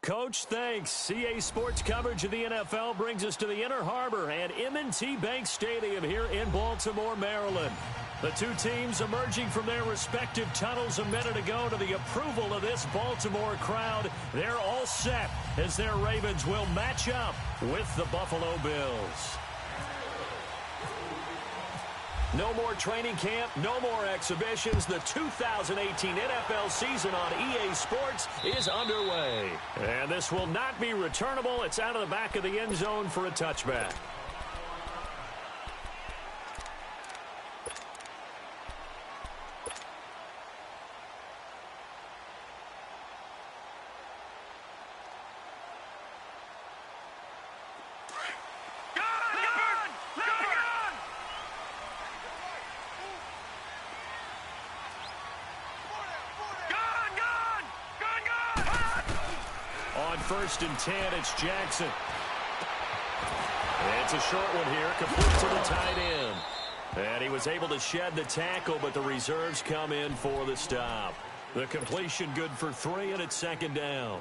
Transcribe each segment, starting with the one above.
Coach, thanks. CA Sports coverage of the NFL brings us to the Inner Harbor and M&T Bank Stadium here in Baltimore, Maryland. The two teams emerging from their respective tunnels a minute ago to the approval of this Baltimore crowd. They're all set as their Ravens will match up with the Buffalo Bills. No more training camp, no more exhibitions. The 2018 NFL season on EA Sports is underway. And this will not be returnable. It's out of the back of the end zone for a touchback. First and 10, it's Jackson. It's a short one here, complete to the tight end. And he was able to shed the tackle, but the reserves come in for the stop. The completion good for 3, and it's second down.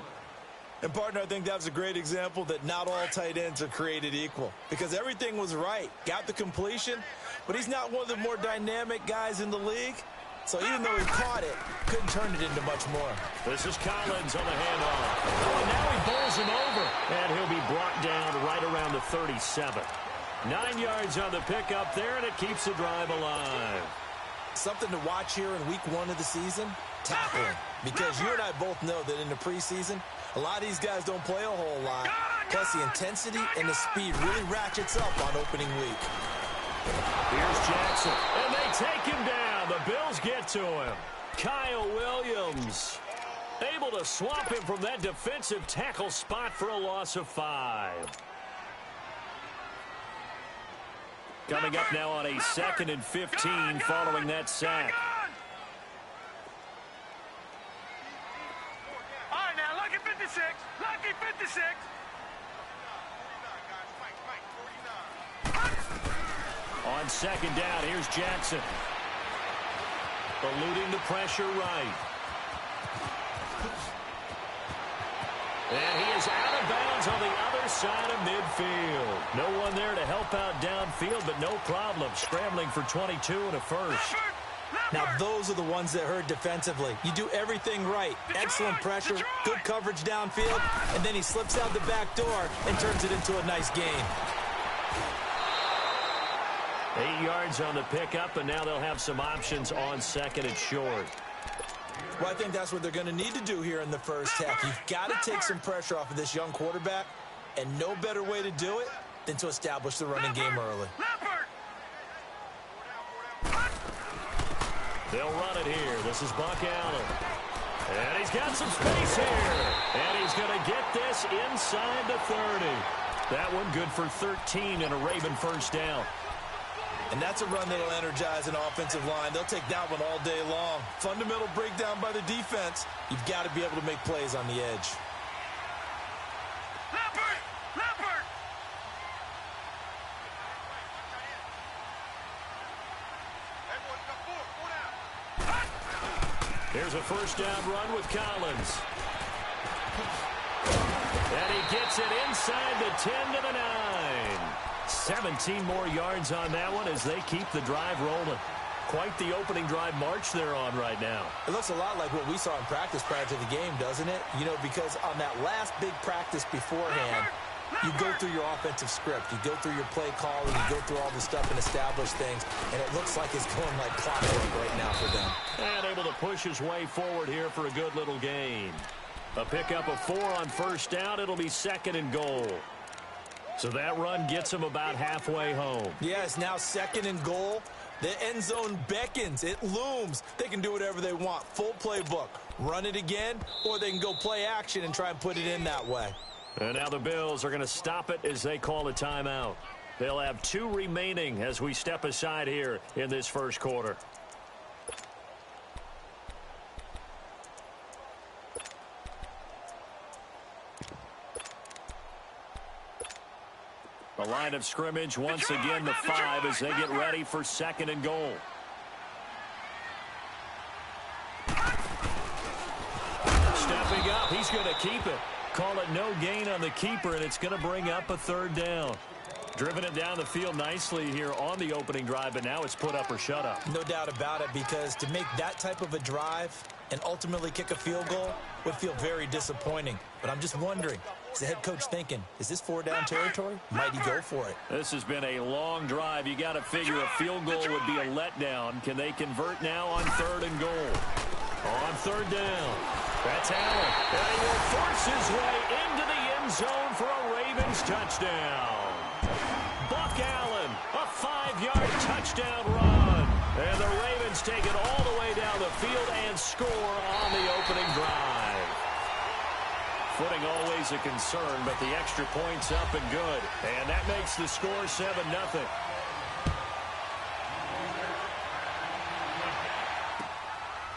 And, partner, I think that was a great example that not all tight ends are created equal. Because everything was right. Got the completion, but he's not one of the more dynamic guys in the league. So even though he caught it, couldn't turn it into much more. This is Collins on the handoff. Oh, and now he bowls him over. And he'll be brought down right around the 37. 9 yards on the pickup there, and it keeps the drive alive. Something to watch here in week 1 of the season, tackling. Because you and I both know that in the preseason, a lot of these guys don't play a whole lot. Plus the intensity and the speed really ratchets up on opening week. Here's Jackson, and they take him down. The Bills get to him. Kyle Williams able to swap him from that defensive tackle spot for a loss of 5. Coming up now on a 2nd and 15 following that sack. All right, now, lucky 56. Lucky 56. On second down, here's Jackson. Eluding the pressure right. And he is out of bounds on the other side of midfield. No one there to help out downfield, but no problem. Scrambling for 22 and a first. Now, those are the ones that hurt defensively. You do everything right. Excellent pressure, good coverage downfield, and then he slips out the back door and turns it into a nice gain. 8 yards on the pickup, and now they'll have some options on second and short. Well, I think that's what they're going to need to do here in the first half. You've got to take some pressure off of this young quarterback, and no better way to do it than to establish the running game early. They'll run it here. This is Buck Allen. And he's got some space here. And he's going to get this inside the 30. That one good for 13 and a Raven first down. And that's a run that'll energize an offensive line. They'll take that one all day long. Fundamental breakdown by the defense. You've got to be able to make plays on the edge. Leopard! Here's a first down run with Collins. And he gets it inside the 10 to the 9. 17 more yards on that one as they keep the drive rolling. Quite the opening drive march they're on right now. It looks a lot like what we saw in practice prior to the game, doesn't it? You know, because on that last big practice beforehand, you go through your offensive script. You go through your play calling. You go through all the stuff and establish things. And it looks like it's going like clockwork right now for them. And able to push his way forward here for a good little gain. A pickup of 4 on first down. It'll be second and goal. So that run gets him about halfway home. Yeah, it's now second and goal. The end zone beckons. It looms. They can do whatever they want. Full playbook. Run it again, or they can go play action and try and put it in that way. And now the Bills are going to stop it as they call a timeout. They'll have 2 remaining as we step aside here in this first quarter. The line of scrimmage once again the 5 as they get ready for second and goal. Stepping up, he's going to keep it. Call it no gain on the keeper, and it's going to bring up a third down. Driven it down the field nicely here on the opening drive, but now it's put up or shut up. No doubt about it, because to make that type of a drive and ultimately kick a field goal would feel very disappointing. But I'm just wondering, is the head coach thinking, is this 4-down territory? Might he go for it? This has been a long drive. You got to figure a field goal would be a letdown. Can they convert now on 3rd and goal? On 3rd down, that's Allen. And he will force his way into the end zone for a Ravens touchdown. Buck Allen, a 5-yard touchdown run. And the Ravens take it all the way down the field and score on the opening drive. Footing always a concern, but the extra point's up and good. And that makes the score 7-0.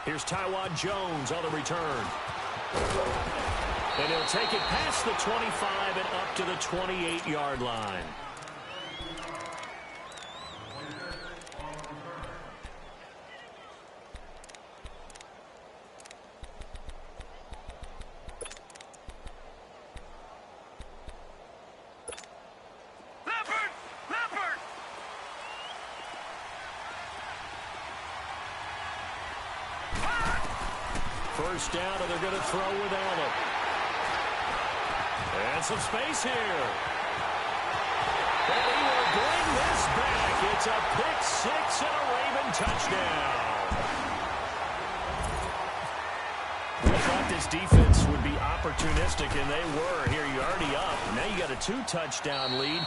Here's Tywod Jones on the return. And he'll take it past the 25 and up to the 28-yard line. First down, and they're going to throw with Allen. And some space here. And he will bring this back. It's a pick six and a Raven touchdown. We thought this defense would be opportunistic, and they were. Here, you're already up. Now you got a 2-touchdown lead.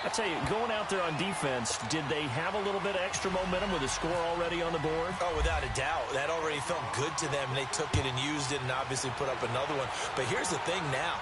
I tell you, going out there on defense, did they have a little bit of extra momentum with a score already on the board? Oh, without a doubt. That already felt good to them, and they took it and used it and obviously put up another one. But here's the thing now.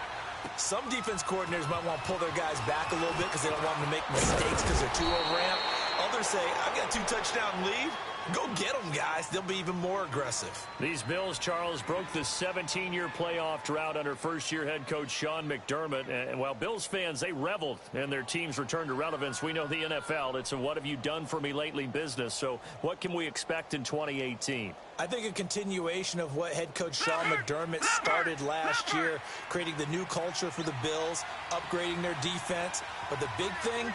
Some defense coordinators might want to pull their guys back a little bit because they don't want them to make mistakes because they're too overamped. Others say, I've got a 2-touchdown lead. Go get them, guys. They'll be even more aggressive. These Bills, Charles, broke the 17-year playoff drought under first-year head coach Sean McDermott. And while Bills fans, they reveled in their team's return to relevance, we know the NFL, it's a what have you done for me lately business. So what can we expect in 2018? I think a continuation of what head coach Sean McDermott started last year, creating the new culture for the Bills, upgrading their defense. But the big thing,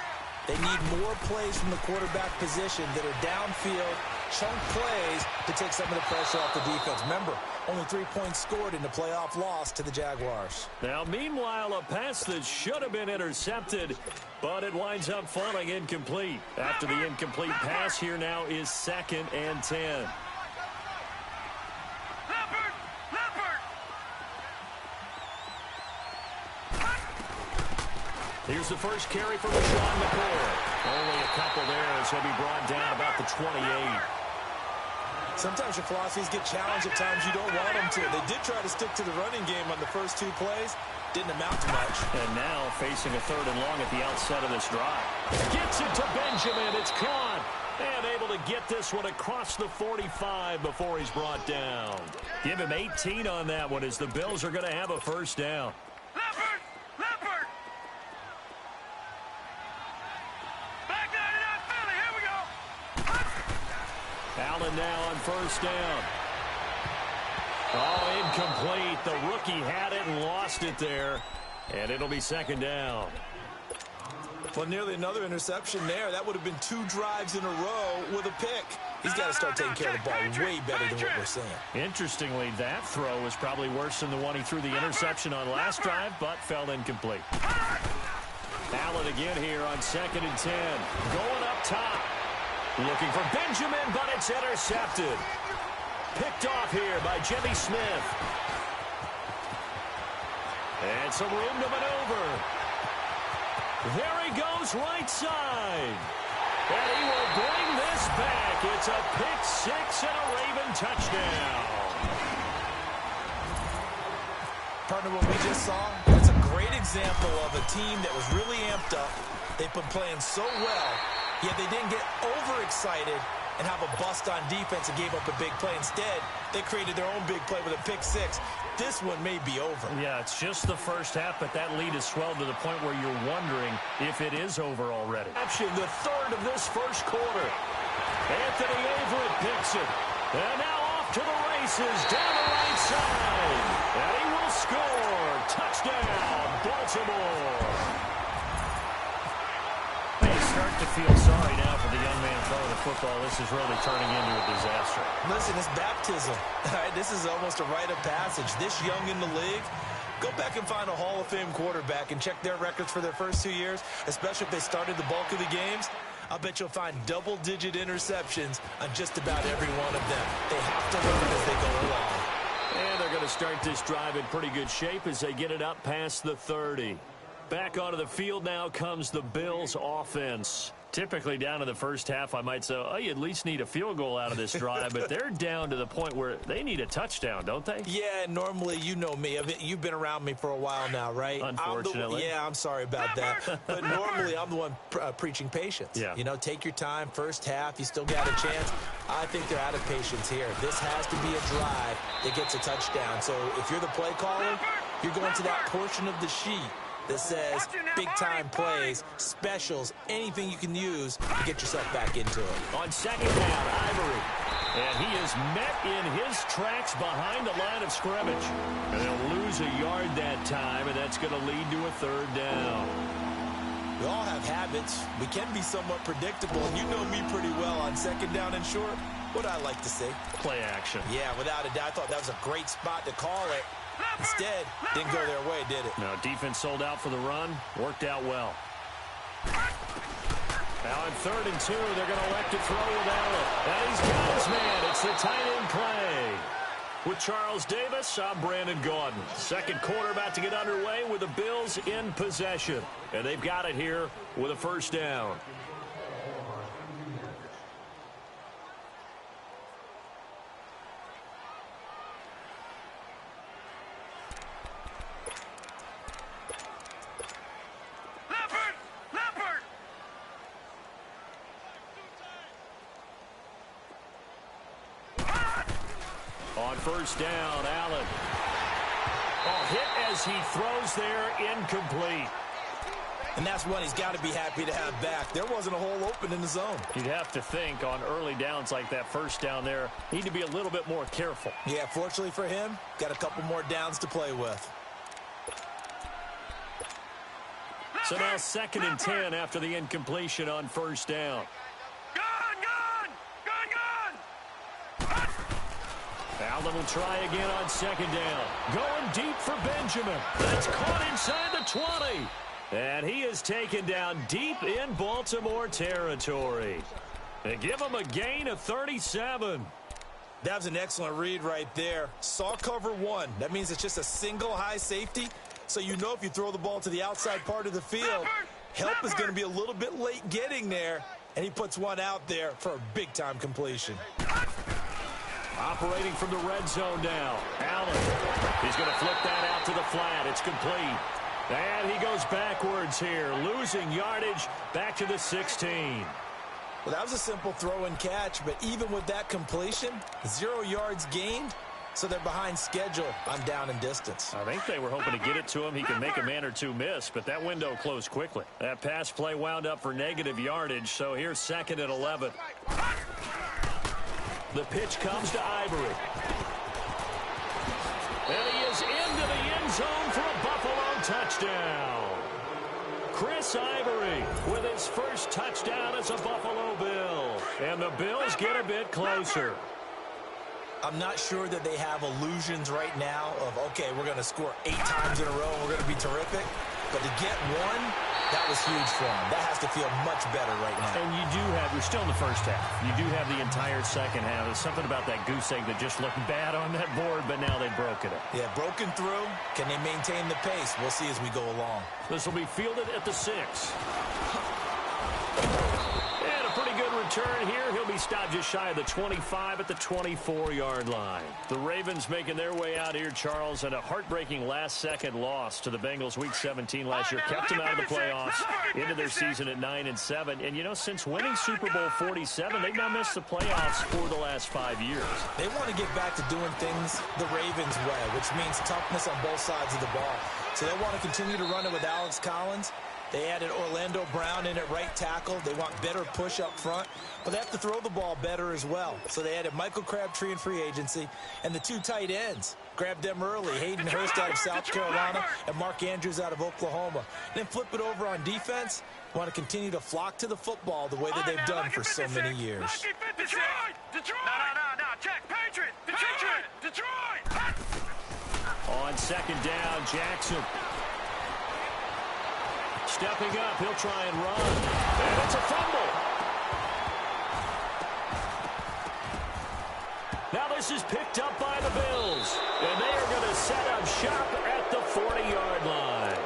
they need more plays from the quarterback position that are downfield, chunk plays to take some of the pressure off the defense. Remember, only 3 points scored in the playoff loss to the Jaguars. Now, meanwhile, a pass that should have been intercepted, but it winds up falling incomplete. After the incomplete pass, here now is 2nd and 10. Here's the first carry for Rashawn McCoy. Only a couple there as he'll be brought down about the 28. Sometimes your philosophies get challenged at times you don't want them to. They did try to stick to the running game on the first 2 plays. Didn't amount to much. And now facing a 3rd and long at the outset of this drive. Gets it to Benjamin. It's caught. And able to get this one across the 45 before he's brought down. Give him 18 on that one as the Bills are going to have a first down. Allen now on first down. Oh, incomplete. The rookie had it and lost it there. And it'll be 2nd down. Well, nearly another interception there. That would have been 2 drives in a row with a pick. He's got to start taking care of the ball way better than what we're seeing. Interestingly, that throw was probably worse than the one he threw the interception on last drive, but fell incomplete. Allen again here on 2nd and 10. Going up top. Looking for Benjamin, but it's intercepted. Picked off here by Jimmy Smith. And some room to maneuver. There he goes, right side. And he will bring this back. It's a pick six and a Raven touchdown. Partner, what we just saw, that's a great example of a team that was really amped up. They've been playing so well, yet they didn't get overexcited and have a bust on defense and gave up a big play. Instead, they created their own big play with a pick six. This one may be over. Yeah, it's just the first half, but that lead has swelled to the point where you're wondering if it is over already. The 3rd of this first quarter. Anthony Averett picks it. And now off to the races down the right side. And he will score. Touchdown, Baltimore. They start to feel sorry now for the young man throwing the football. This is really turning into a disaster. Listen, it's baptism. All right, this is almost a rite of passage. This young in the league, go back and find a Hall of Fame quarterback and check their records for their first 2 years, especially if they started the bulk of the games. I'll bet you'll find double-digit interceptions on just about every one of them. They have to learn as they go along. And they're going to start this drive in pretty good shape as they get it up past the 30. Back onto the field now comes the Bills offense. Typically down in the first half, I might say, oh, you at least need a field goal out of this drive, but they're down to the point where they need a touchdown, don't they? Yeah, normally, you know me. You've been around me for a while now, right? Unfortunately. I'm sorry about that. But normally, I'm the one preaching patience. Yeah. You know, take your time. First half, you still got a chance. I think they're out of patience here. This has to be a drive that gets a touchdown. So if you're the play caller, you're going to that portion of the sheet that says big-time plays, specials, anything you can use to get yourself back into it. On second down, Ivory. And he is met in his tracks behind the line of scrimmage. And they'll lose a yard that time, and that's going to lead to a third down. We all have habits. We can be somewhat predictable, and you know me pretty well on second down and short. What I like to see? Play action. Yeah, without a doubt. I thought that was a great spot to call it. Instead, didn't go their way, did it? No, defense sold out for the run. Worked out well. Now on 3rd and 2, they're going to elect to throw with Allen. And he's got his man. It's the tight end play. With Charles Davis, I'm Brandon Gaudin. Second quarter about to get underway with the Bills in possession. And they've got it here with a first down. On first down, Allen. Hit as he throws there, incomplete. And that's one he's got to be happy to have back. There wasn't a hole open in the zone. You'd have to think on early downs like that first down there, need to be a little bit more careful. Yeah, fortunately for him, got a couple more downs to play with. So now 2nd and 10 after the incompletion on first down. Allen will try again on 2nd down. Going deep for Benjamin. That's caught inside the 20. And he is taken down deep in Baltimore territory. They give him a gain of 37. That was an excellent read right there. Saw cover 1. That means it's just a single high safety. So you know if you throw the ball to the outside part of the field, help is going to be a little bit late getting there. And he puts one out there for a big-time completion. Operating from the red zone now. Allen. He's going to flip that out to the flat. It's complete. And he goes backwards here, losing yardage back to the 16. Well, that was a simple throw and catch, but even with that completion, 0 yards gained, so they're behind schedule on down and distance. I think they were hoping to get it to him. He can make a man or two miss, but that window closed quickly. That pass play wound up for negative yardage, so here's 2nd and 11. The pitch comes to Ivory. And he is into the end zone for a Buffalo touchdown. Chris Ivory with his first touchdown as a Buffalo Bill. And the Bills get a bit closer. I'm not sure that they have illusions right now of, okay, we're going to score 8 times in a row and we're going to be terrific. But to get one, that was huge for them. That has to feel much better right now. And you're still in the first half. You do have the entire second half. There's something about that goose egg that just looked bad on that board, but now they've broken it. Yeah, broken through. Can they maintain the pace? We'll see as we go along. This will be fielded at the 6. And a pretty good return here. He'll be stopped just shy of the 25 at the 24-yard line. The Ravens making their way out here, Charles, and a heartbreaking last-second loss to the Bengals Week 17 last year. Kept them out of the playoffs into their season at 9-7. And, you know, since winning Super Bowl 47, they've now missed the playoffs for the last 5 years. They want to get back to doing things the Ravens way, which means toughness on both sides of the ball. So they want to continue to run it with Alex Collins. They added Orlando Brown in at right tackle. They want better push up front, but they have to throw the ball better as well. So they added Michael Crabtree in free agency, and the 2 tight ends. Grabbed them early. Hayden Hurst out of South Carolina and Mark Andrews out of Oklahoma. Then flip it over on defense. Want to continue to flock to the football the way that they've done for so many years. Detroit! No. Check. Patriot! Detroit! On second down, Jackson. Stepping up, he'll try and run. And it's a fumble. Now this is picked up by the Bills. And they are going to set up shop at the 40-yard line.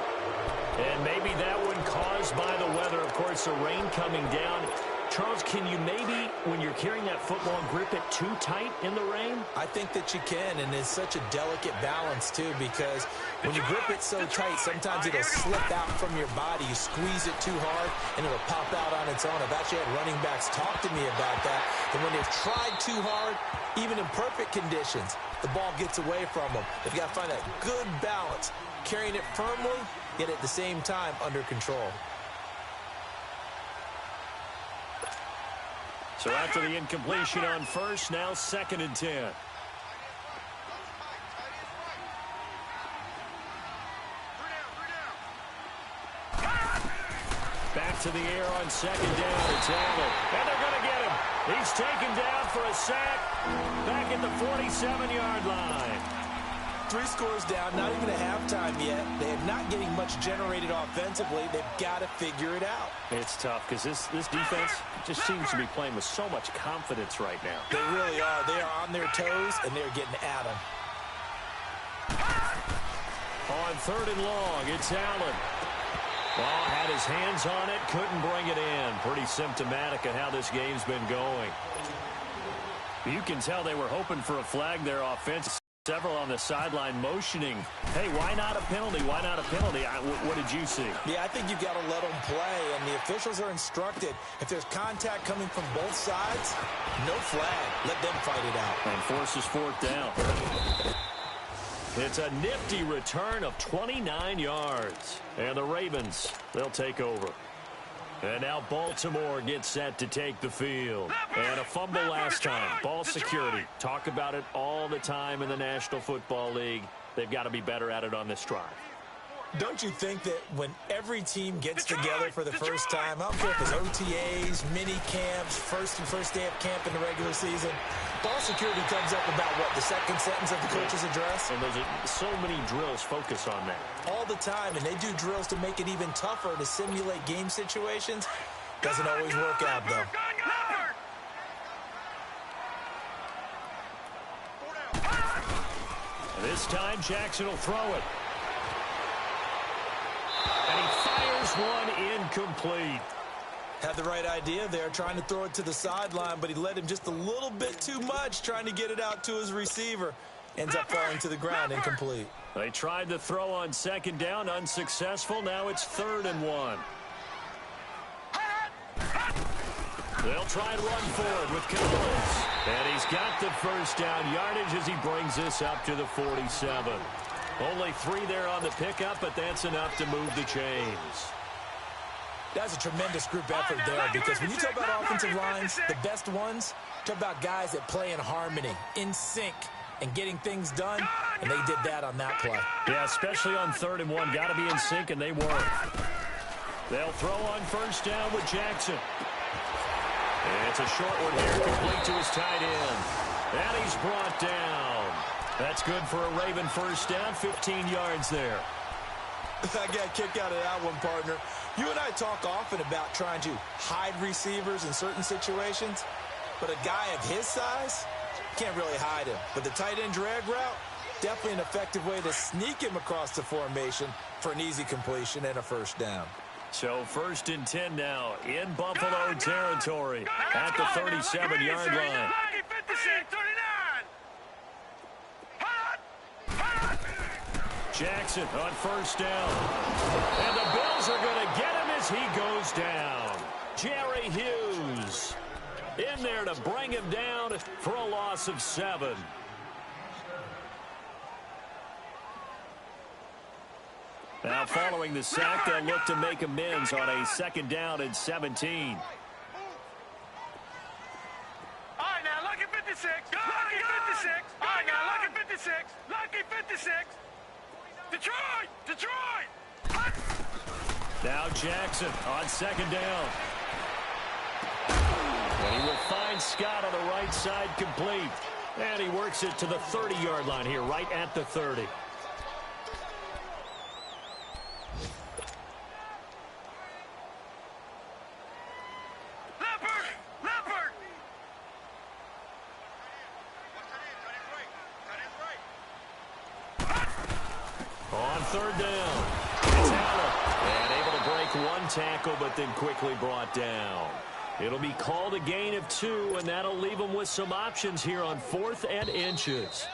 And maybe that one caused by the weather. Of course, the rain coming down. Charles, can you maybe, when you're carrying that football, grip it too tight in the rain? I think that you can, and it's such a delicate balance, too, because when you grip it so tight, sometimes it'll slip out from your body. You squeeze it too hard, and it'll pop out on its own. I've actually had running backs talk to me about that, and when they've tried too hard, even in perfect conditions, the ball gets away from them. They've got to find that good balance, carrying it firmly, yet at the same time under control. So after the incompletion on first, now 2nd and 10. Back to the air on 2nd down. It's Allen. And they're going to get him. He's taken down for a sack. Back at the 47-yard line. 3 scores down, not even a halftime yet. They are not getting much generated offensively. They've got to figure it out. It's tough because this defense just seems to be playing with so much confidence right now. They really are. They are on their toes, and they're getting at them. On 3rd and long, it's Allen. Ball had his hands on it, couldn't bring it in. Pretty symptomatic of how this game's been going. You can tell they were hoping for a flag there offensively. Several on the sideline motioning, hey, why not a penalty? Why not a penalty? What did you see? Yeah, I think you've got to let them play, and the officials are instructed. If there's contact coming from both sides, no flag. Let them fight it out. And forces 4th down. It's a nifty return of 29 yards. And the Ravens, they'll take over. And now Baltimore gets set to take the field. And a fumble last time. Ball security. Talk about it all the time in the National Football League. They've got to be better at it on this drive. Don't you think that when every team gets together for the first time, I don't care if it's OTAs, mini camps, first day of camp in the regular season, ball security comes up about, what, the second sentence of the coach's address? And there's so many drills focus on that. All the time, and they do drills to make it even tougher to simulate game situations. Doesn't always work out, though. And this time, Jackson will throw it. And he fires one incomplete. Had the right idea there, trying to throw it to the sideline, but he led him just a little bit too much, trying to get it out to his receiver. Ends up falling to the ground, incomplete. They tried to throw on 2nd down, unsuccessful. Now it's 3rd and 1. They'll try and run forward with Collins. And he's got the 1st down yardage as he brings this up to the 47. Only 3 there on the pickup, but that's enough to move the chains. That's a tremendous group effort there, because when you talk about offensive lines, the best ones, talk about guys that play in harmony, in sync, and getting things done, and they did that on that play. Yeah, especially on 3rd and 1. Got to be in sync, and they were. They'll throw on 1st down with Jackson. And it's a short one here, complete to his tight end. And he's brought down. That's good for a Raven 1st down, 15 yards there. I got a kick out of that one, partner. You and I talk often about trying to hide receivers in certain situations, but a guy of his size can't really hide him. But the tight end drag route, definitely an effective way to sneak him across the formation for an easy completion and a 1st down. So 1st and 10 now in Buffalo territory at the 37-yard line. Jackson on 1st down. And the Bills are going to get him as he goes down. Jerry Hughes in there to bring him down for a loss of 7. Now following the sack, they'll look to make amends on a 2nd down and 17. All right, now, lucky 56. Lucky 56. All right, now, lucky 56. Lucky 56. Detroit! Detroit! Now Jackson on 2nd down. And he will find Scott on the right side complete. And he works it to the 30-yard line here, right at the 30. On 3rd down, it's Allen. And able to break one tackle, but then quickly brought down. It'll be called a gain of 2, and that'll leave them with some options here on 4th and inches.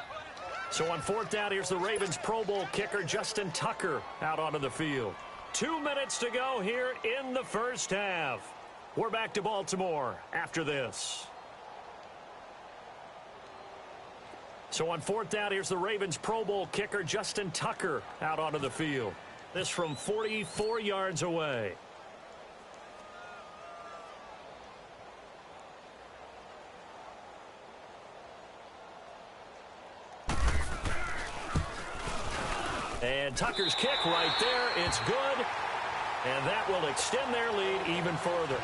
So on 4th down, here's the Ravens Pro Bowl kicker Justin Tucker out onto the field. 2 minutes to go here in the first half. We're back to Baltimore after this. So on 4th down, here's the Ravens Pro Bowl kicker Justin Tucker out onto the field. This from 44 yards away. And Tucker's kick right there. It's good. And that will extend their lead even further.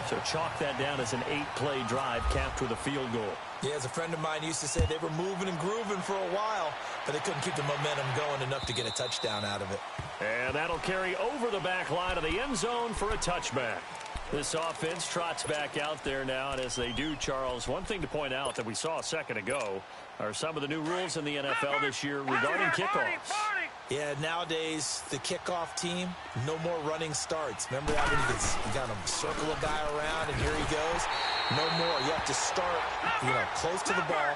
So chalk that down as an 8-play drive capped with a field goal. Yeah, as a friend of mine used to say, they were moving and grooving for a while, but they couldn't keep the momentum going enough to get a touchdown out of it. And that'll carry over the back line of the end zone for a touchback. This offense trots back out there now, and as they do, Charles, one thing to point out that we saw a second ago are some of the new rules in the NFL this year regarding kickoffs. Yeah, nowadays, the kickoff team, no more running starts. Remember that when you got to circle a guy around and here he goes? No more. You have to start, close to the ball.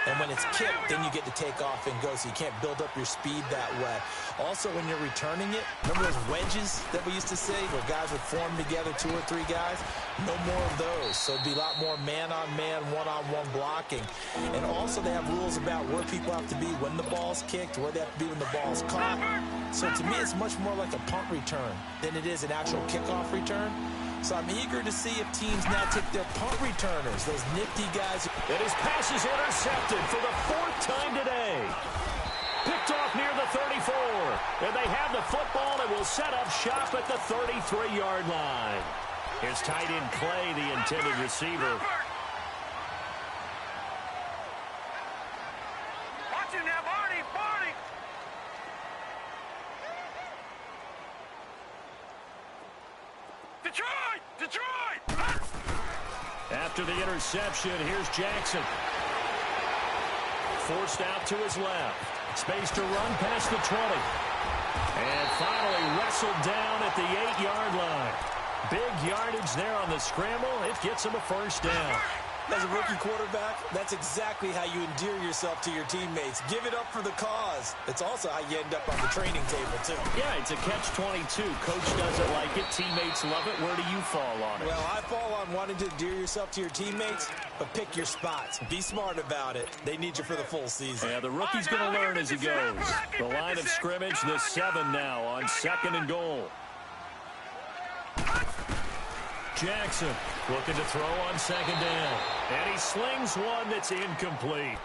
And when it's kicked, then you get to take off and go, so you can't build up your speed that way. Also, when you're returning it, remember those wedges that we used to say where guys would form together, 2 or 3 guys? No more of those. So it'd be a lot more man-on-man, one-on-one blocking. And also they have rules about where people have to be when the ball's kicked, where they have to be when the ball's caught. So to me, it's much more like a punt return than it is an actual kickoff return. So I'm eager to see if teams now take their punt returners, those nifty guys. And his pass is intercepted for the 4th time today. Picked off near the 34. And they have the football and will set up shop at the 33-yard line. Here's tight end Clay, the intended receiver. Watch him now, Barney! Detroit! After the interception, here's Jackson. Forced out to his left. Space to run past the 20. And finally wrestled down at the 8-yard line. Big yardage there on the scramble. It gets him a first down. As a rookie quarterback, that's exactly how you endear yourself to your teammates. Give it up for the cause. It's also how you end up on the training table, too. Yeah, it's a catch-22. Coach doesn't like it. Teammates love it. Where do you fall on it? Well, I fall on wanting to endear yourself to your teammates, but pick your spots. Be smart about it. They need you for the full season. Yeah, the rookie's going to learn as he goes. The line of scrimmage, the 7 now on 2nd and goal. Jackson looking to throw on 2nd down. And he slings one that's incomplete.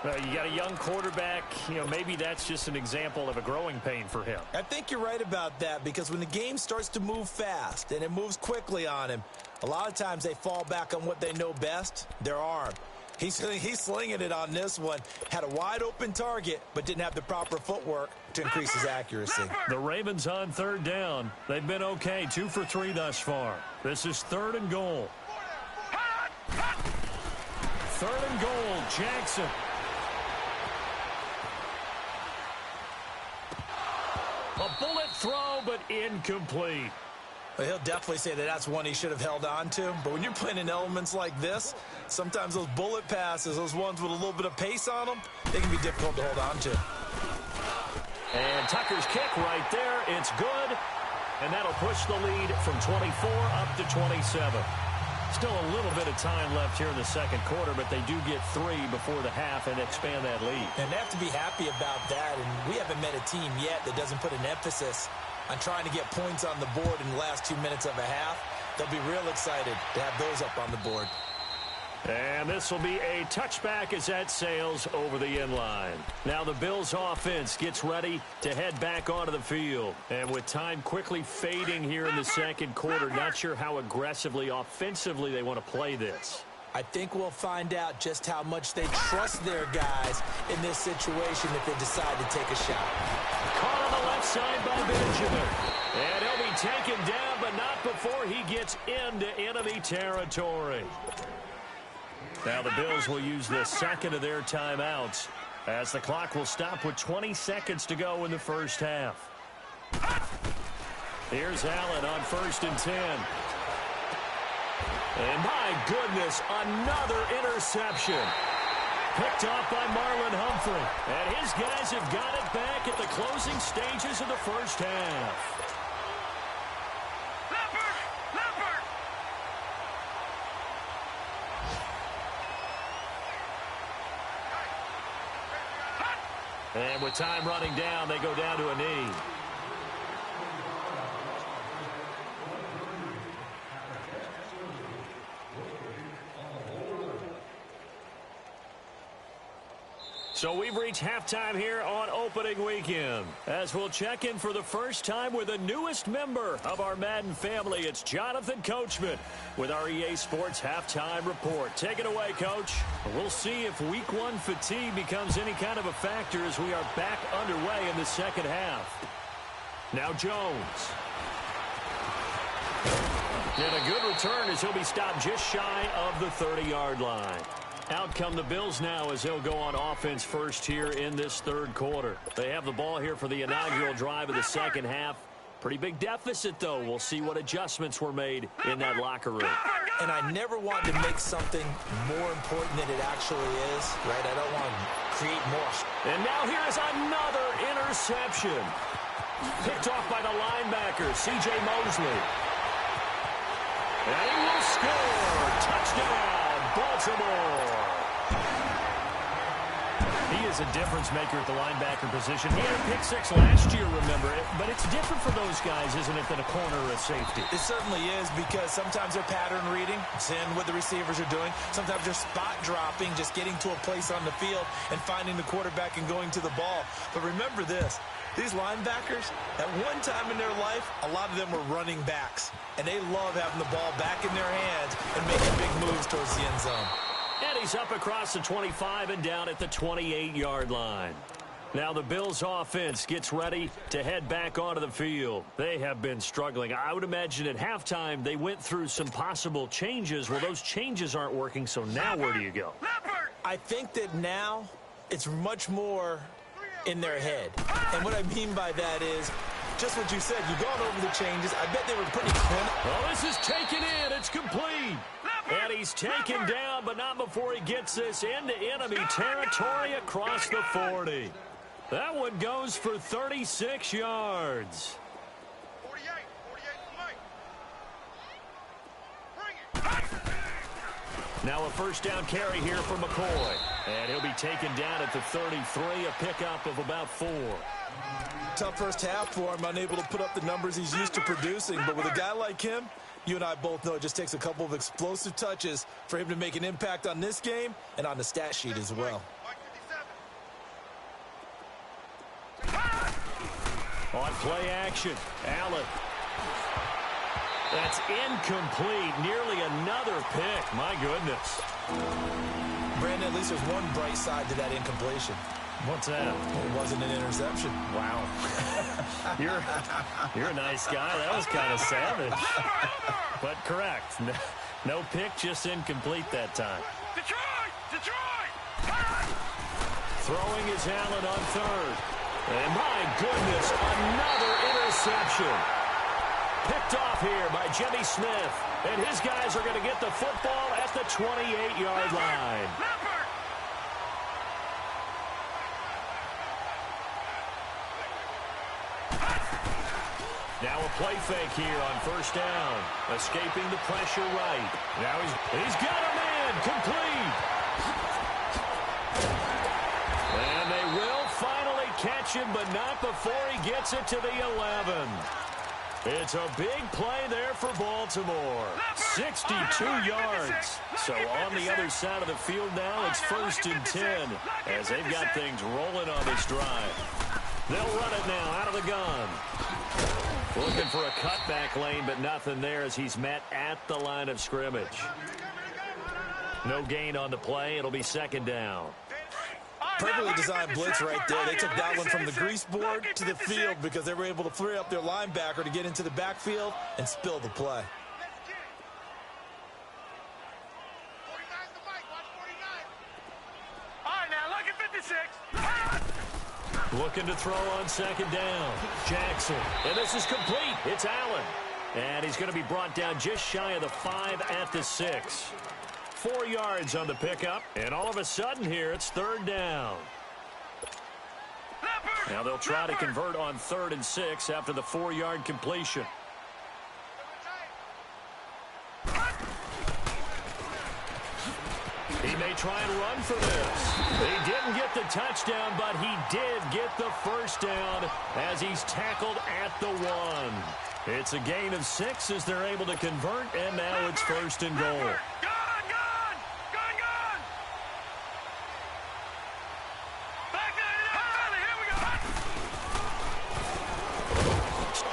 You got a young quarterback. Maybe that's just an example of a growing pain for him. I think you're right about that, because when the game starts to move fast and it moves quickly on him, a lot of times they fall back on what they know best, their arm. He's slinging it on this one. Had a wide-open target, but didn't have the proper footwork to increase his accuracy. The Ravens on 3rd down. They've been okay, 2 for 3 thus far. This is 3rd and goal. 3rd and goal, Jackson. A bullet throw, but incomplete. Well, he'll definitely say that that's one he should have held on to. But when you're playing in elements like this, sometimes those bullet passes, those ones with a little bit of pace on them, they can be difficult to hold on to. And Tucker's kick right there. It's good. And that'll push the lead from 24 up to 27. Still a little bit of time left here in the second quarter, but they do get 3 before the half and expand that lead. And they have to be happy about that, and we haven't met a team yet that doesn't put an emphasis on trying to get points on the board in the last 2 minutes of a half. They'll be real excited to have those up on the board. And this will be a touchback as that sails over the end line. Now the Bills offense gets ready to head back onto the field. And with time quickly fading here in the second quarter, not sure how aggressively, offensively they want to play this. I think we'll find out just how much they trust their guys in this situation if they decide to take a shot. Caught on the left side by Benjamin. And he'll be taken down, but not before he gets into enemy territory. Now the Bills will use the second of their timeouts as the clock will stop with 20 seconds to go in the first half. Here's Allen on 1st and 10. And my goodness, another interception. Picked off by Marlon Humphrey. And his guys have got it back at the closing stages of the first half. And with time running down, they go down to a knee. So we've reached halftime here on opening weekend. As we'll check in for the first time with the newest member of our Madden family, it's Jonathan Coachman with our EA Sports Halftime Report. Take it away, Coach. We'll see if Week 1 fatigue becomes any kind of a factor as we are back underway in the second half. Now Jones. And a good return as he'll be stopped just shy of the 30-yard line. Out come the Bills now as they'll go on offense first here in this third quarter. They have the ball here for the inaugural drive of the second half. Pretty big deficit, though. We'll see what adjustments were made in that locker room. And I never want to make something more important than it actually is, right? I don't want to create more. And now here is another interception. Picked off by the linebacker, C.J. Mosley. And he will score. Touchdown, Baltimore. He is a difference maker at the linebacker position. He had a pick 6 last year, remember it. But it's different for those guys, isn't it, than a corner or a safety? It certainly is, because sometimes they're pattern reading, seeing what the receivers are doing. Sometimes they're spot dropping, just getting to a place on the field and finding the quarterback and going to the ball. But remember this. These linebackers, at one time in their life, a lot of them were running backs. And they love having the ball back in their hands and making big moves towards the end zone. And he's up across the 25 and down at the 28-yard line. Now the Bills offense gets ready to head back onto the field. They have been struggling. I would imagine at halftime they went through some possible changes. Well, those changes aren't working, so now where do you go? I think that now it's much more in their head. And what I mean by that is just what you said. You've gone over the changes. I bet they were pretty clinical. Well, this is taken in. It's complete. And he's taken down, but not before he gets this into enemy territory across the 40. That one goes for 36 yards. 48 Bring it. Now a first down carry here for McCoy. And he'll be taken down at the 33, a pickup of about 4. Tough first half for him, unable to put up the numbers he's used to producing. But with a guy like him, you and I both know it just takes a couple of explosive touches for him to make an impact on this game and on the stat sheet as well. On play action, Allen. That's incomplete. Nearly another pick. My goodness. Brandon, at least there's one bright side to that incompletion. What's that? It wasn't an interception. Wow. You're a nice guy. That was kind of savage. But correct. No pick, just incomplete that time. Detroit! Throwing is Allen on 3rd. And my goodness, another interception. Picked off here by Jimmy Smith. And his guys are going to get the football at the 28-yard line. Now a play fake here on first down. Escaping the pressure right. Now he's got a man. Complete. And they will finally catch him, but not before he gets it to the 11. It's a big play there for Baltimore. 62 yards. So on the other side of the field now, it's 1st and 10 as they've got things rolling on this drive. They'll run it now out of the gun. Looking for a cutback lane, but nothing there as he's met at the line of scrimmage. No gain on the play. It'll be 2nd down. Perfectly designed blitz right there. They took that one from the grease board to the field because they were able to free up their linebacker to get into the backfield and spill the play. All right, now look at 56. Looking to throw on 2nd down. Jackson. And this is complete. It's Allen. And he's going to be brought down just shy of the 5 at the 6. 4 yards on the pickup. And all of a sudden here, it's 3rd down. Now they'll try to convert on 3rd and 6 after the 4-yard completion. He may try and run for this. He didn't get the touchdown, but he did get the first down as he's tackled at the 1. It's a gain of 6 as they're able to convert, and now it's 1st and goal.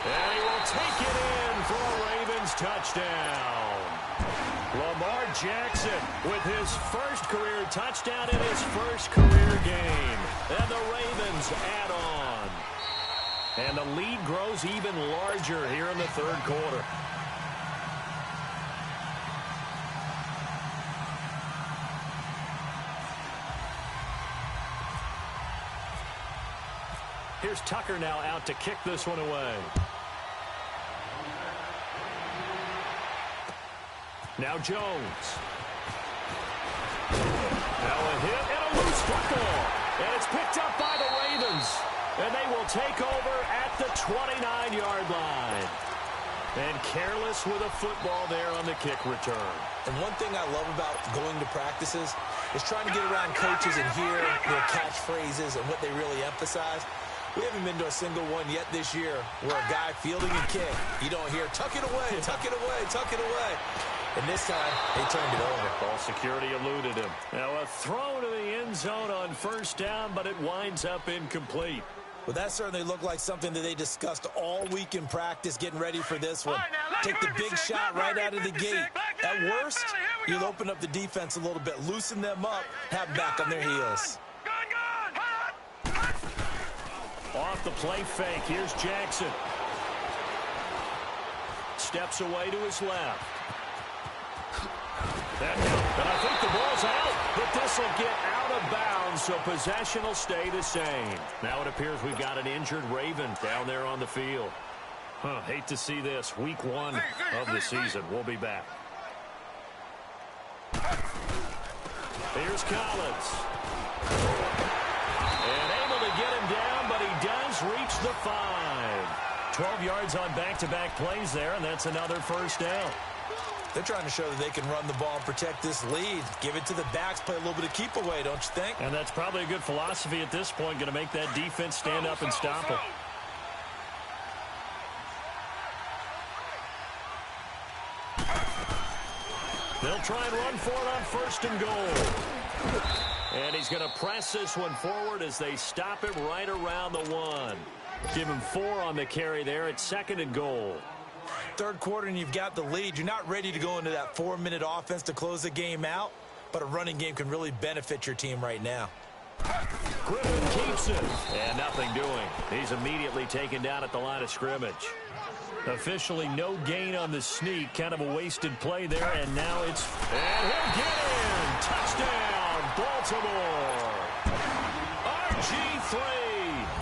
And he will take it in for a Ravens touchdown. Lamar Jackson with his first career touchdown in his first career game. And the Ravens add on. And the lead grows even larger here in the 3rd quarter. Here's Tucker now out to kick this one away. Now Jones. Now a hit and a loose football. And it's picked up by the Ravens. And they will take over at the 29-yard line. And careless with a football there on the kick return. And one thing I love about going to practices is trying to get around coaches and hear their catchphrases and what they really emphasize. We haven't been to a single one yet this year where a guy fielding a kick, you don't hear, tuck it away, tuck it away, tuck it away. And this time, they turned it over. Ball security eluded him. Now a throw to the end zone on 1st down, but it winds up incomplete. Well, that certainly looked like something that they discussed all week in practice, getting ready for this one. Take the big shot right out of the gate. At worst, you'll open up the defense a little bit, loosen them up, have them back on their heels. Off the play fake, here's Jackson. Steps away to his left. And I think the ball's out, but this will get out of bounds, so possession will stay the same. Now it appears we've got an injured Raven down there on the field. Hate to see this. Week 1 of the season. We'll be back. Here's Collins. And able to get him down, but he does reach the 5. 12 yards on back-to-back plays there, and that's another 1st down. They're trying to show that they can run the ball and protect this lead. Give it to the backs, play a little bit of keep away, don't you think? And that's probably a good philosophy at this point, going to make that defense stand up and stop them. They'll try and run for it on 1st and goal. And he's going to press this one forward as they stop him right around the 1. Give him 4 on the carry there at 2nd and goal. 3rd quarter and you've got the lead. You're not ready to go into that 4-minute offense to close the game out, but a running game can really benefit your team right now. Gridiron keeps it. And nothing doing. He's immediately taken down at the line of scrimmage. Officially no gain on the sneak. Kind of a wasted play there, and now it's... And he'll get in! Touchdown, Baltimore! RG3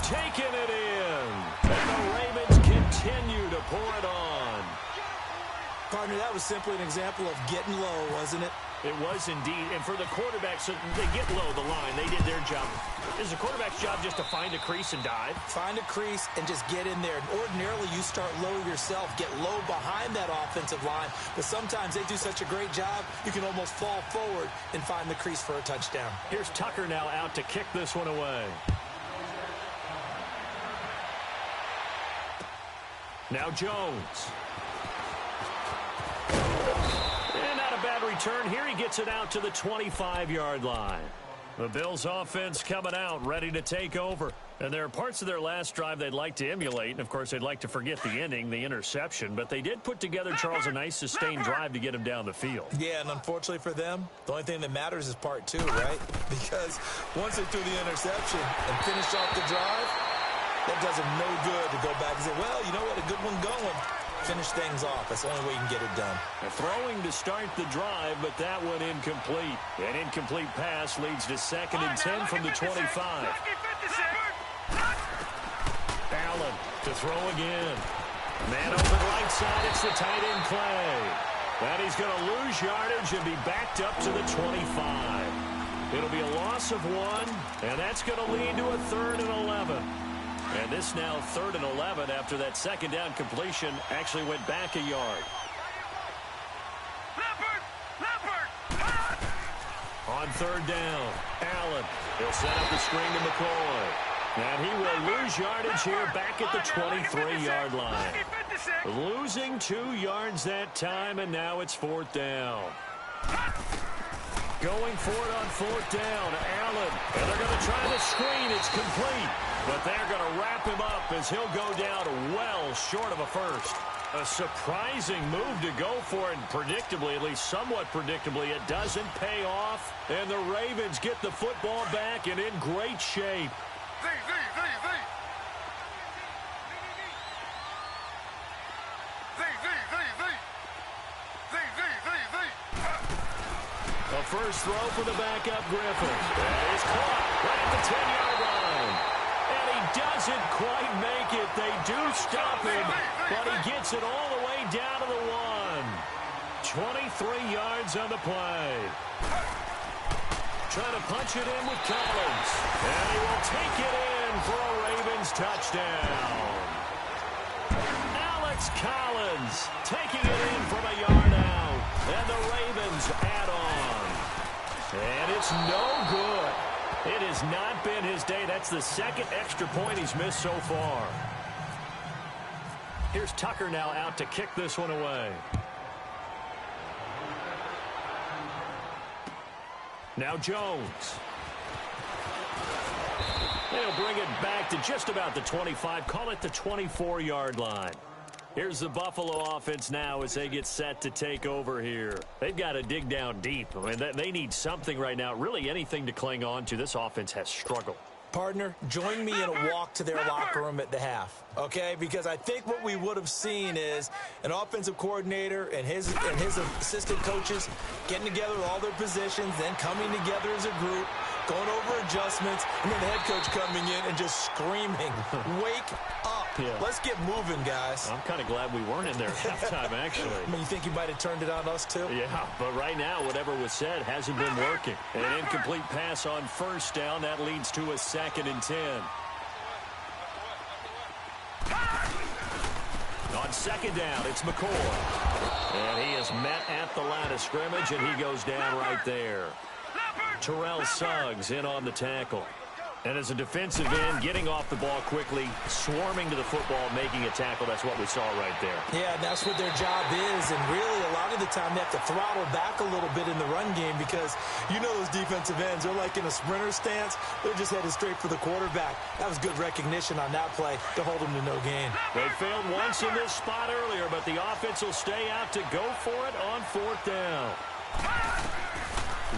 taking it in. And the Ravens continue to pour it on. Partner, that was simply an example of getting low, wasn't it? It was indeed. And for the quarterback, so they get low the line. They did their job. Is the quarterback's job just to find a crease and dive? Find a crease and just get in there. Ordinarily, you start low yourself, get low behind that offensive line. But sometimes they do such a great job, you can almost fall forward and find the crease for a touchdown. Here's Tucker now out to kick this one away. Now Jones. And not a bad return. Here he gets it out to the 25-yard line. The Bills offense coming out, ready to take over. And there are parts of their last drive they'd like to emulate. And, of course, they'd like to forget the inning, the interception. But they did put together, Charles, a nice sustained drive to get him down the field. Yeah, and unfortunately for them, the only thing that matters is part two, right? Because once they threw the interception and finished off the drive, that does them no good to go back and say, well, you know what, a good one going. Finish things off. That's the only way you can get it done. They're throwing to start the drive, but that one incomplete. An incomplete pass leads to 2nd and 10 from the 25. Allen to throw again. Man open right side. It's the tight end play. And he's going to lose yardage and be backed up to the 25. It'll be a loss of 1, and that's going to lead to a 3rd and 11. And this now 3rd and 11 after that second down completion actually went back a yard. On 3rd down, Allen. He'll set up the screen to McCoy. And he will lose yardage here back at the 23-yard line. Losing 2 yards that time, and now it's 4th down. Going for it on 4th down, Allen. And they're going to try the screen. It's complete. But they're going to wrap him up as he'll go down well short of a first. A surprising move to go for it, and predictably, at least somewhat predictably, it doesn't pay off. And the Ravens get the football back and in great shape. A first throw for the backup Griffin. And he's caught right at the 10-yard line. And he doesn't quite make it. They do stop him, but he gets it all the way down to the 1. 23 yards on the play. Trying to punch it in with Collins. And he will take it in for a Ravens touchdown. Alex Collins taking it in from a yard out. And the Ravens add on. And it's no good. It has not been his day. That's the 2nd extra point he's missed so far. Here's Tucker now out to kick this one away. Now Jones. They'll bring it back to just about the 25. Call it the 24-yard line. Here's the Buffalo offense now as they get set to take over here. They've got to dig down deep. I mean, they need something right now, really anything to cling on to. This offense has struggled. Partner, join me in a walk to their locker room at the half, okay? Because I think what we would have seen is an offensive coordinator and his assistant coaches getting together all their positions, then coming together as a group, going over adjustments, and then the head coach coming in and just screaming, wake up. Yeah. Let's get moving, guys. I'm kind of glad we weren't in there at halftime, actually. I mean, you think he might have turned it on us, too? Yeah, but right now, whatever was said hasn't been working. An incomplete pass on 1st down. That leads to a 2nd and 10. On 2nd down, it's McCoy. And he is met at the line of scrimmage, and he goes down right there. Terrell Suggs in on the tackle. And as a defensive end, getting off the ball quickly, swarming to the football, making a tackle, that's what we saw right there. Yeah, that's what their job is. And really, a lot of the time, they have to throttle back a little bit in the run game because you know those defensive ends, they're like in a sprinter stance. They're just headed straight for the quarterback. That was good recognition on that play to hold them to no gain. They failed once in this spot earlier, but the offense will stay out to go for it on 4th down.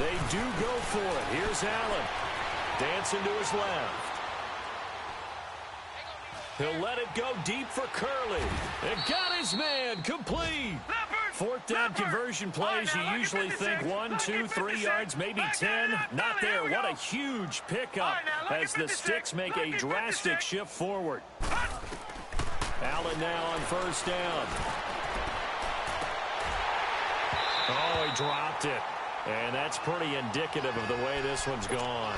They do go for it. Here's Allen. Dancing to his left. He'll let it go deep for Curley. And got his man complete. 4th down conversion plays, you usually think 1, 2, 3 yards, maybe 10. Not there. What a huge pickup as the Sticks make a drastic shift forward. Allen now on 1st down. Oh, he dropped it. And that's pretty indicative of the way this one's gone.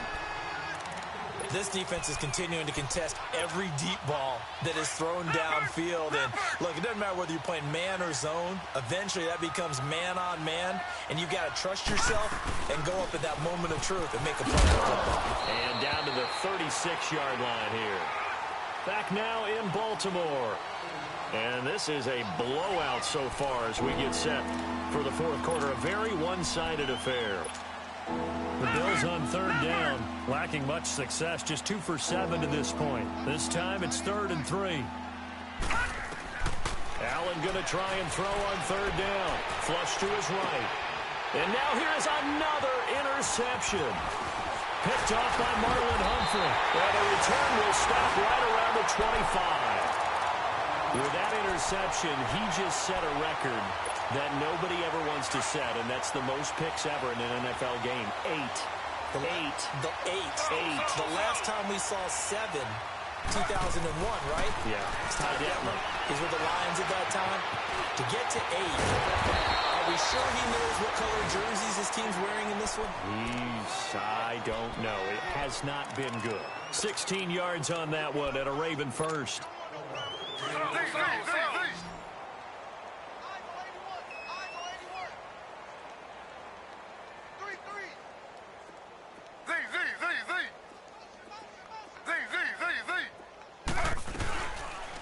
This defense is continuing to contest every deep ball that is thrown downfield. And, look, it doesn't matter whether you're playing man or zone. Eventually, that becomes man on man, and you've got to trust yourself and go up at that moment of truth and make a play on football. And down to the 36-yard line here. Back now in Baltimore. And this is a blowout so far as we get set for the fourth quarter. A very one-sided affair. The Bills on third down, lacking much success, just 2 for 7 to this point. This time it's 3rd and 3. Allen going to try and throw on third down. Flush to his right. And now here's another interception. Picked off by Marlon Humphrey. And the return will stop right around the 25. With that interception, he just set a record that nobody ever wants to set, and that's the most picks ever in an NFL game. 8. The last time we saw 7, 2001, right? Yeah. Ty Detmer. He's with the Lions at that time. To get to 8, are we sure he knows what color jerseys his team's wearing in this one? I don't know. It has not been good. 16 yards on that one at a Raven first.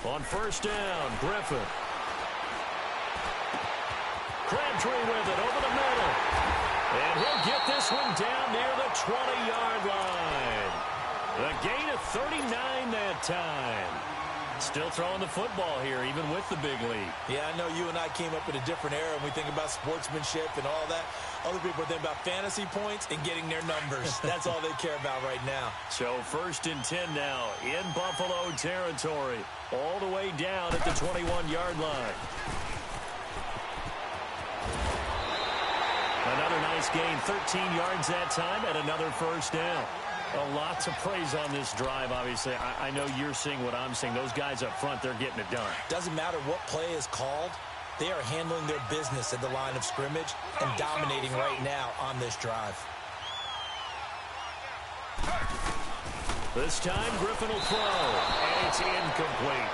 On first down, Griffin. Crabtree with it over the middle. And he'll get this one down near the 20-yard line. A gain of 39 that time. Still throwing the football here, even with the big lead. Yeah, I know you and I came up in a different era, and we think about sportsmanship and all that. Other people think about fantasy points and getting their numbers. That's all they care about right now. So 1st and 10 now in Buffalo territory, all the way down at the 21-yard line. Another nice gain, 13 yards that time, and another first down. Lots of praise on this drive, obviously. I know you're seeing what I'm seeing. Those guys up front, they're getting it done. Doesn't matter what play is called. They are handling their business at the line of scrimmage and dominating right now on this drive. This time, Griffin will throw, and it's incomplete.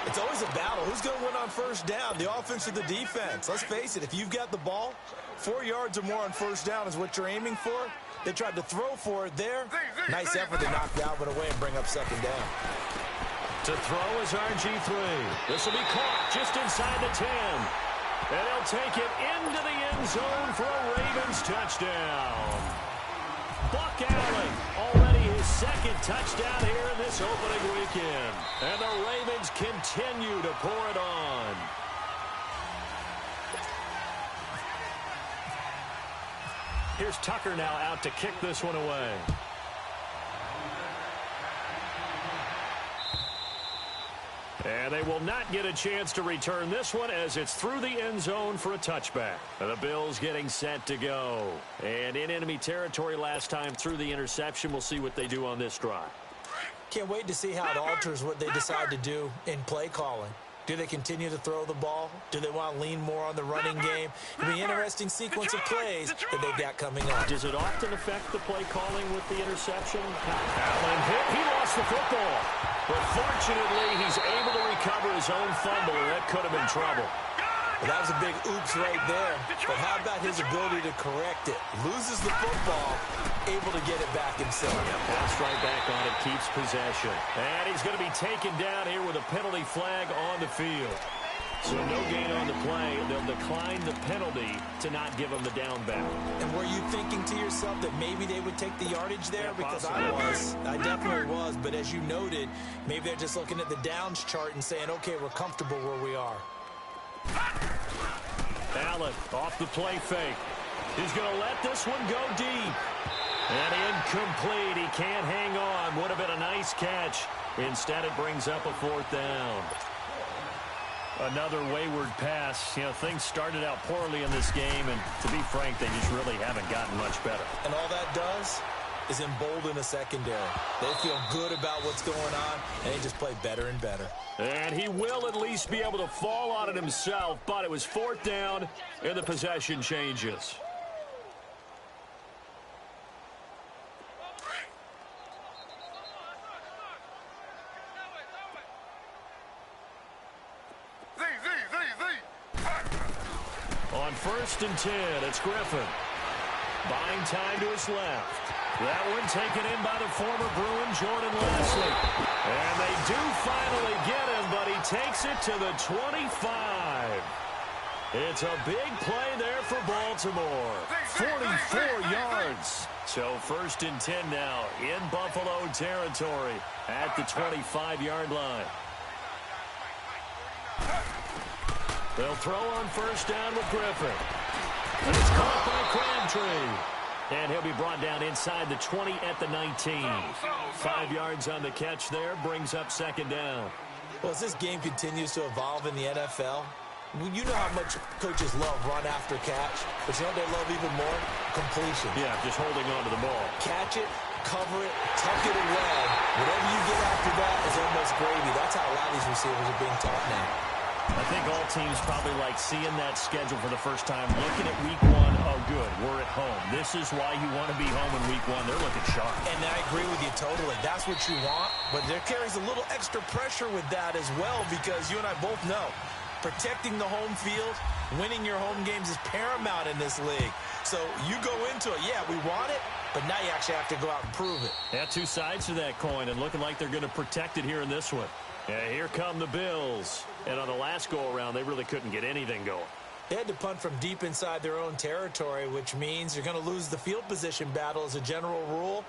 It's always a battle. Who's going to win on first down, the offense or the defense? Let's face it, if you've got the ball, 4 yards or more on first down is what you're aiming for. They tried to throw for it there. Nice effort to knock that one away and bring up second down. To throw is RG3. This will be caught just inside the 10. And he'll take it into the end zone for a Ravens touchdown. Buck Allen, already his 2nd touchdown here in this opening weekend. And the Ravens continue to pour it on. Here's Tucker now out to kick this one away. And they will not get a chance to return this one as it's through the end zone for a touchback. And the Bills getting set to go. And in enemy territory last time through the interception. We'll see what they do on this drive. Can't wait to see how it alters what they decide to do in play calling. Do they continue to throw the ball? Do they want to lean more on the running game? It'll be an interesting sequence of plays that they've got coming up. Does it often affect the play calling with the interception? Allen hit. He lost the football. But fortunately, he's able to recover his own fumble, and that could have been trouble. Well, that was a big oops right there. But how about his ability to correct it? Loses the football, able to get it back himself. Pass right back on it, keeps possession. And he's going to be taken down here with a penalty flag on the field. So no gain on the play. They'll decline the penalty to not give him the down back. And were you thinking to yourself that maybe they would take the yardage there? Yeah, because possibly. I definitely was. But as you noted, maybe they're just looking at the downs chart and saying, okay, we're comfortable where we are. Allen off the play fake. He's going to let this one go deep. And incomplete. He can't hang on. Would have been a nice catch. Instead, it brings up a 4th down. Another wayward pass. You know, things started out poorly in this game, and to be frank, they just really haven't gotten much better. And all that does is embolden a secondary. They feel good about what's going on, and they just play better and better. And he will at least be able to fall on it himself, but it was 4th down, and the possession changes. On 1st and 10, it's Griffin. Buying time to his left. That one taken in by the former Bruin, Jordan Leslie. And they do finally get him, but he takes it to the 25. It's a big play there for Baltimore. 44 yards. So 1st and 10 now in Buffalo territory at the 25-yard line. They'll throw on 1st down with Griffin. And it's caught by Crabtree. And he'll be brought down inside the 20 at the 19. 5 yards on the catch there, brings up 2nd down. Well, as this game continues to evolve in the NFL, you know how much coaches love run after catch, but you know what they love even more? Completion. Yeah, just holding on to the ball. Catch it, cover it, tuck it away. Whatever you get after that is almost gravy. That's how a lot of these receivers are being taught now. I think all teams probably like seeing that schedule for the first time, looking at week 1. Oh, good, we're at home. This is why you want to be home in week 1. They're looking sharp. And I agree with you totally. That's what you want, but there carries a little extra pressure with that as well, because you and I both know protecting the home field, winning your home games is paramount in this league. So you go into it, yeah, we want it, but now you actually have to go out and prove it. Yeah, 2 sides to that coin, and looking like they're going to protect it here in this one. Yeah, here come the Bills. And on the last go-around, they really couldn't get anything going. They had to punt from deep inside their own territory, which means you're going to lose the field position battle as a general rule.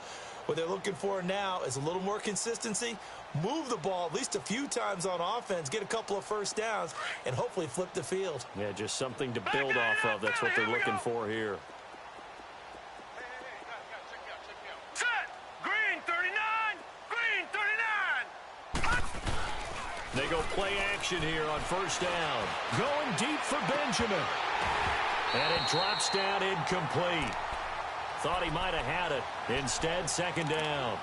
What they're looking for now is a little more consistency, move the ball at least a few times on offense, get a couple of 1st downs, and hopefully flip the field. Yeah, just something to build off of. That's what they're looking for here. Set! Green 39! Green 39! They go play action here on 1st down. Going deep for Benjamin. And it drops down incomplete. Thought he might have had it. Instead, 2nd down.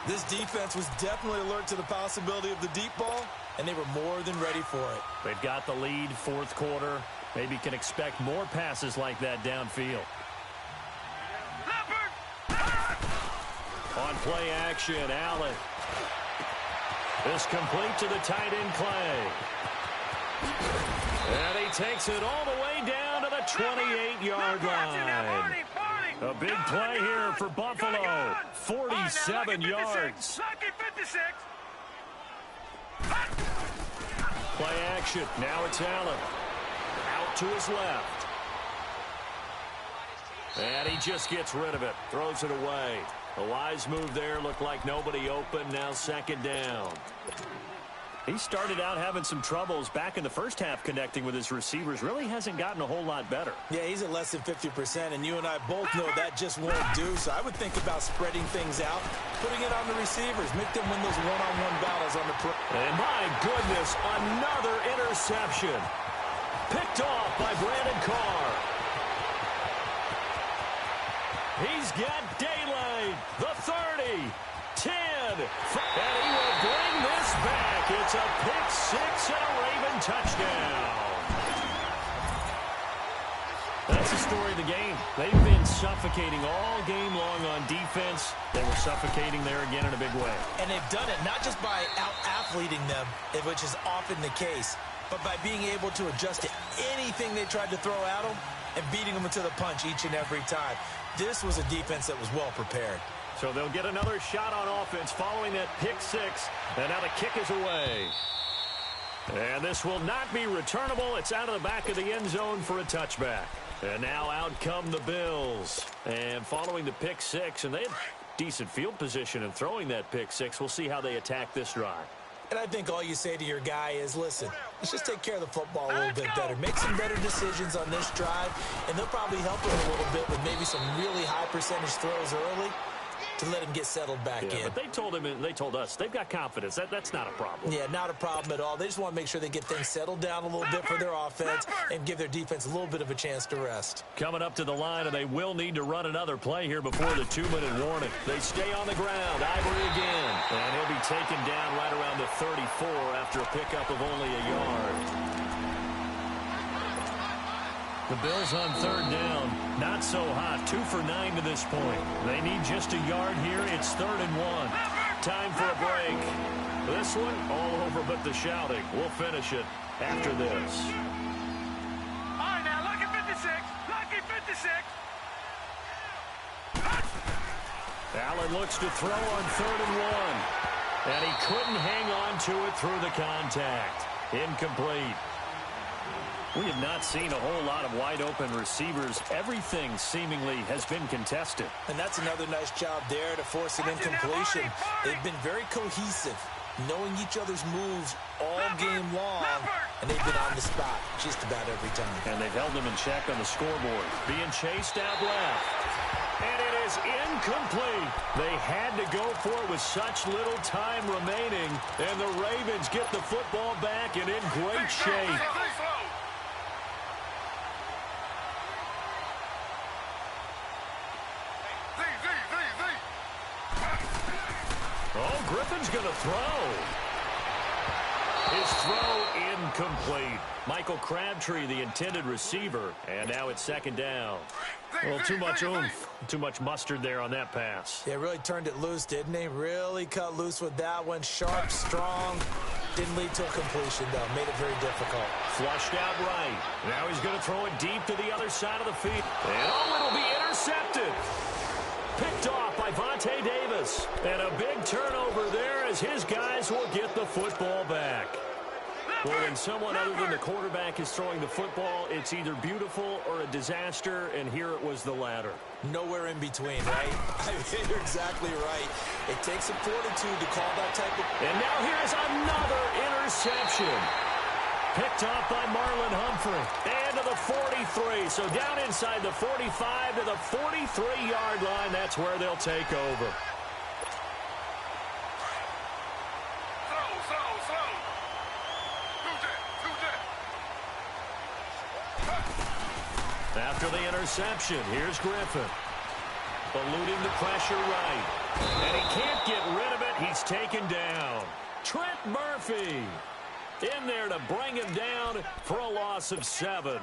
This defense was definitely alert to the possibility of the deep ball, and they were more than ready for it. They've got the lead, 4th quarter. Maybe can expect more passes like that downfield. On play action, Allen. This complete to the tight end, Clay. And he takes it all the way down to the 28-yard line. A big play here for Buffalo. 47 yards. Play action. Now it's Allen. Out to his left. And he just gets rid of it. Throws it away. A wise move there. Looked like nobody open. Now 2nd down. He started out having some troubles back in the first half connecting with his receivers. Really hasn't gotten a whole lot better. Yeah, he's at less than 50%, and you and I both know that just won't do. So I would think about spreading things out, putting it on the receivers, make them win those one-on-one battles on the And my goodness, another interception. Picked off by Brandon Carr. He's got daylight. The 30. 10, and he will bring this back. It's a pick 6 and a Raven touchdown. That's the story of the game. They've been suffocating all game long on defense. They were suffocating there again in a big way. And they've done it not just by out-athleting them, which is often the case, but by being able to adjust to anything they tried to throw at them and beating them to the punch each and every time. This was a defense that was well prepared. So they'll get another shot on offense following that pick 6. And now the kick is away. And this will not be returnable. It's out of the back of the end zone for a touchback. And now out come the Bills. And following the pick 6, and they had decent field position in throwing that pick 6. We'll see how they attack this drive. And I think all you say to your guy is, listen, let's just take care of the football a little bit better. Make some better decisions on this drive, and they'll probably help him a little bit with maybe some really high percentage throws early to let him get settled back in. But they told him, and they told us, they've got confidence. That's not a problem. Yeah, not a problem at all. They just want to make sure they get things settled down a little bit for their offense and give their defense a little bit of a chance to rest. Coming up to the line, and they will need to run another play here before the 2-minute warning. They stay on the ground. Ivory again. And he'll be taken down right around the 34 after a pickup of only a yard. The Bills on 3rd down. Not so hot. 2 for 9 to this point. They need just a yard here. It's 3rd and 1. Time for a break. This one all over but the shouting. We'll finish it after this. 56. Allen looks to throw on 3rd and 1. And he couldn't hang on to it through the contact. Incomplete. We have not seen a whole lot of wide-open receivers. Everything seemingly has been contested. And that's another nice job there to force an incompletion. They've been very cohesive, knowing each other's moves all game long, and they've been on the spot just about every time. And they've held them in check on the scoreboard. Being chased out left. And it is incomplete. They had to go for it with such little time remaining, and the Ravens get the football back and in great shape. Oh, Griffin's going to throw. His throw incomplete. Michael Crabtree, the intended receiver, and now it's 2nd down. Well, too much oomph, too much mustard there on that pass. They really turned it loose, didn't they? Really cut loose with that one. Sharp, strong. Didn't lead to a completion, though. Made it very difficult. Flushed out right. Now he's going to throw it deep to the other side of the field. And oh, it'll be intercepted. Picked off by Vontae Davis. And a big turnover there as his guys will get the football back. Well, when someone other than the quarterback is throwing the football, it's either beautiful or a disaster, and here it was the latter. Nowhere in between, right? I mean, you're exactly right. It takes some fortitude to call that type of... And now here's another interception. Picked off by Marlon Humphrey. And to the 43. So down inside the 45 to the 43-yard line. That's where they'll take over. After the interception, here's Griffin. Eluding the pressure right. And he can't get rid of it. He's taken down. Trent Murphy in there to bring him down for a loss of 7.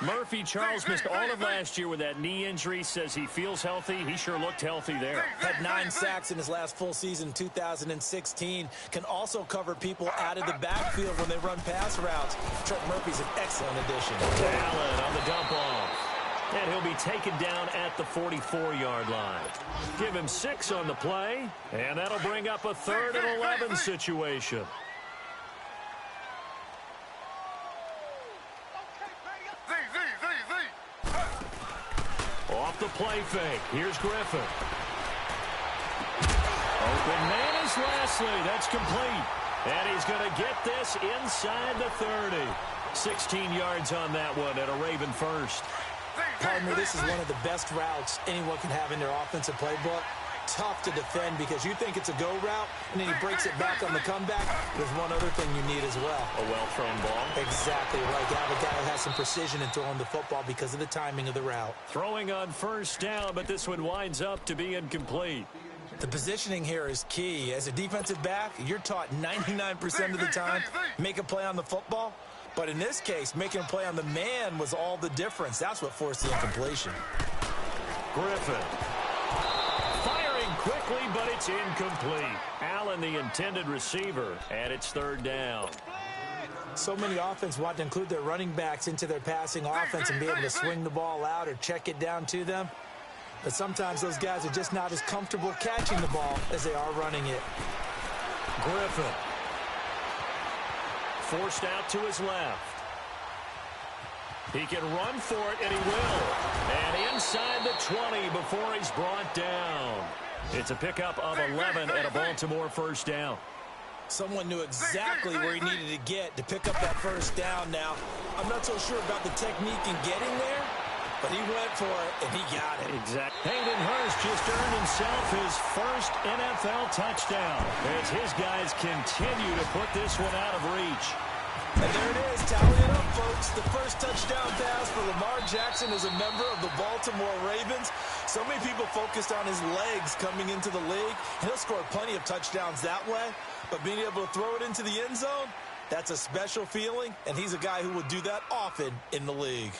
Murphy, Charles, missed all of last year with that knee injury. Says he feels healthy. He sure looked healthy there. Had 9 sacks in his last full season, 2016. Can also cover people out of the backfield when they run pass routes. Trent Murphy's an excellent addition. Allen on the dump off. And he'll be taken down at the 44-yard line. Give him 6 on the play. And that'll bring up a 3rd and 11 situation. Off the play fake. Here's Griffin. Open man is Leslie. That's complete. And he's going to get this inside the 30. 16 yards on that one at a Raven first. Partner, this is one of the best routes anyone can have in their offensive playbook. Tough to defend because you think it's a go route, and then he breaks it back on the comeback. There's one other thing you need as well. A well-thrown ball. Exactly right. You have a guy who has some precision in throwing the football because of the timing of the route. Throwing on 1st down, but this one winds up to be incomplete. The positioning here is key. As a defensive back, you're taught 99% of the time, make a play on the football. But in this case, making a play on the man was all the difference. That's what forced the incompletion. Griffin. Quickly, but it's incomplete. Allen, the intended receiver, and it's 3rd down. So many offenses want to include their running backs into their passing offense and be able to swing the ball out or check it down to them. But sometimes those guys are just not as comfortable catching the ball as they are running it. Griffin. Forced out to his left. He can run for it, and he will. And inside the 20 before he's brought down. It's a pickup of 11 at a Baltimore 1st down. Someone knew exactly where he needed to get to pick up that 1st down now. I'm not so sure about the technique in getting there, but he went for it, and he got it. Exactly. Hayden Hurst just earned himself his first NFL touchdown as his guys continue to put this one out of reach. And there it is. Tally it up, folks. The first touchdown pass for Lamar Jackson as a member of the Baltimore Ravens. So many people focused on his legs coming into the league. He'll score plenty of touchdowns that way. But being able to throw it into the end zone, that's a special feeling. And he's a guy who will do that often in the league.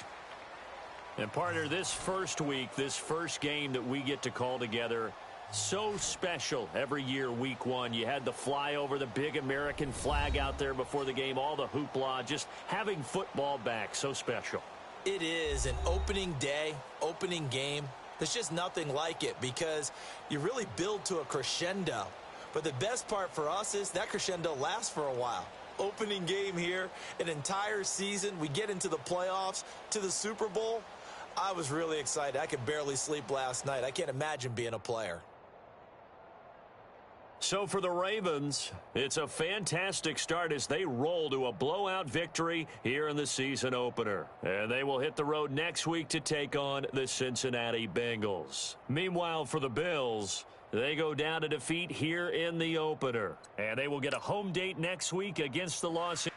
And partner, this first week, this first game that we get to call together, so special every year, week 1. You had the flyover, the big American flag out there before the game, all the hoopla, just having football back, so special. It is an opening day, opening game. There's just nothing like it because you really build to a crescendo. But the best part for us is that crescendo lasts for a while. Opening game here, an entire season. We get into the playoffs, to the Super Bowl. I was really excited. I could barely sleep last night. I can't imagine being a player. So for the Ravens, it's a fantastic start as they roll to a blowout victory here in the season opener. And they will hit the road next week to take on the Cincinnati Bengals. Meanwhile, for the Bills, they go down to defeat here in the opener. And they will get a home date next week against the Los Angeles